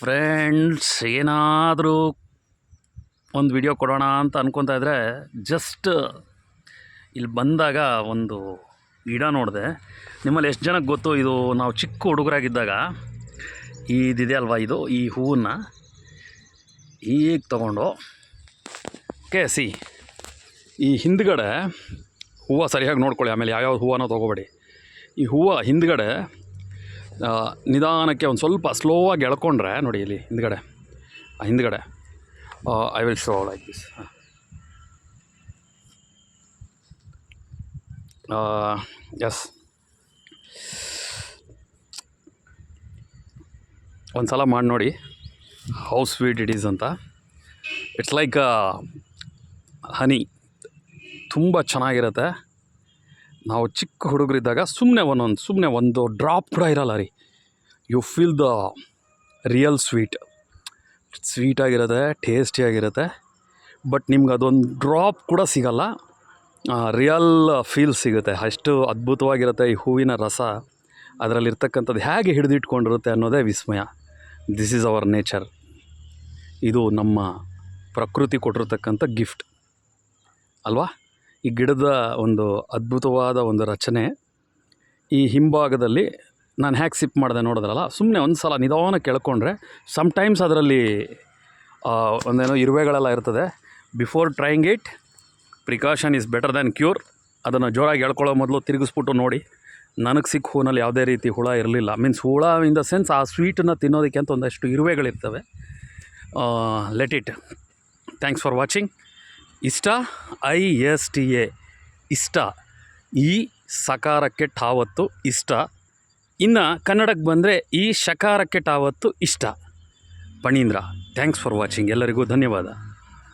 Friends, ಏನಾದರೂ ಒಂದು video ಕೊಡೋಣ ಅಂತ ಅಂದ್ಕೊತಾ ಇದ್ದರೆ ಜಸ್ಟ್ ಇಲ್ಲಿ ಬಂದಾಗ ಒಂದು ಗಿಡ ನೋಡಿದೆ. ನಿಮ್ಮಲ್ಲಿ ಎಷ್ಟು ಜನಕ್ಕೆ ಗೊತ್ತು, ಇದು ನಾವು ಚಿಕ್ಕ ಹುಡುಗರಾಗಿದ್ದಾಗ ಇದಿದೆ ಅಲ್ವಾ, ಈ ಹೂವನ್ನು ಹೀಗೆ ತೊಗೊಂಡು ಸಿ ಈ ಹಿಂದ್ಗಡೆ ಹೂವು ಸರಿಯಾಗಿ ನೋಡ್ಕೊಳ್ಳಿ. ಆಮೇಲೆ ಯಾವ್ಯಾವ ಹೂವನೋ ತೊಗೋಬೇಡಿ. ಈ ಹೂವು ಹಿಂದ್ಗಡೆ ನಿಧಾನಕ್ಕೆ ಒಂದು ಸ್ವಲ್ಪ ಸ್ಲೋ ಆಗಿ ಎಳ್ಕೊಂಡ್ರೆ ನೋಡಿ, ಇಲ್ಲಿ ಹಿಂದ್ಗಡೆ I will show like this. Yes, ಒಂದು ಸಲ ಮಾಡಿ ನೋಡಿ ಹೌ ಸ್ವೀಟ್ ಇಟ್ ಈಸ್ ಅಂತ. ಇಟ್ಸ್ ಲೈಕ್ ಹನಿ, ತುಂಬ ಚೆನ್ನಾಗಿರುತ್ತೆ. ನಾವು ಚಿಕ್ಕ ಹುಡುಗರಿದ್ದಾಗ ಸುಮ್ಮನೆ ಒಂದು ಡ್ರಾಪ್ ಕೂಡ ಇರಲ್ಲ ರೀ. ಯು ಫೀಲ್ ದ ರಿಯಲ್ ಸ್ವೀಟಾಗಿರುತ್ತೆ, ಟೇಸ್ಟಿಯಾಗಿರುತ್ತೆ. ಬಟ್ ನಿಮ್ಗೆ ಅದೊಂದು ಡ್ರಾಪ್ ಕೂಡ ಸಿಗಲ್ಲ, ರಿಯಲ್ ಫೀಲ್ ಸಿಗುತ್ತೆ. ಅಷ್ಟು ಅದ್ಭುತವಾಗಿರುತ್ತೆ ಈ ಹೂವಿನ ರಸ. ಅದರಲ್ಲಿರ್ತಕ್ಕಂಥದ್ದು ಹೇಗೆ ಹಿಡಿದಿಟ್ಕೊಂಡಿರುತ್ತೆ ಅನ್ನೋದೇ ವಿಸ್ಮಯ. This is our nature. ಇದು ನಮ್ಮ ಪ್ರಕೃತಿ ಕೊಟ್ಟಿರ್ತಕ್ಕಂಥ ಗಿಫ್ಟ್ ಅಲ್ವಾ. ಈ ಗಿಡದ ಒಂದು ಅದ್ಭುತವಾದ ಒಂದು ರಚನೆ. ಈ ಹಿಂಭಾಗದಲ್ಲಿ ನಾನು ಹ್ಯಾಕ್ ಸಿಪ್ ಮಾಡಿದೆ ನೋಡಿದ್ರಲ್ಲ, ಸುಮ್ಮನೆ ಒಂದು ಸಲ ನಿಧಾನ ಕೆಳ್ಕೊಂಡ್ರೆ ಸಮ್ಟೈಮ್ಸ್ ಅದರಲ್ಲಿ ಒಂದೇನೋ ಇರುವೆಗಳೆಲ್ಲ ಇರ್ತದೆ. Before trying it, precaution is better than cure. ಅದನ್ನು ಜೋರಾಗಿ ಎಳ್ಕೊಳ್ಳೋ ಮೊದಲು ತಿರುಗಿಸ್ಬಿಟ್ಟು ನೋಡಿ. ನನಗೆ ಸಿಕ್ಕ ಹೂನಲ್ಲಿ ಯಾವುದೇ ರೀತಿ ಹುಳ ಇರಲಿಲ್ಲ. ಮೀನ್ಸ್ ಹುಳ ಇನ್ ದ ಸೆನ್ಸ್ ಆ ಸ್ವೀಟನ್ನು ತಿನ್ನೋದಕ್ಕೆ ಅಂತ ಒಂದಷ್ಟು ಇರುವೆಗಳಿರ್ತವೆ. Let it. Thanks for watching. ಇಷ್ಟ, ISTA, ಇಷ್ಟ. ಈ ಸಕಾರಕ್ಕೆ ಠಾವತ್ತು ಇಷ್ಟ. ಇನ್ನು ಕನ್ನಡಕ್ಕೆ ಬಂದರೆ ಈ ಶಕಾರಕ್ಕೆ ಠಾವತ್ತು ಇಷ್ಟ. ಪಣೀಂದ್ರ. Thanks for watching. ಎಲ್ಲರಿಗೂ ಧನ್ಯವಾದ.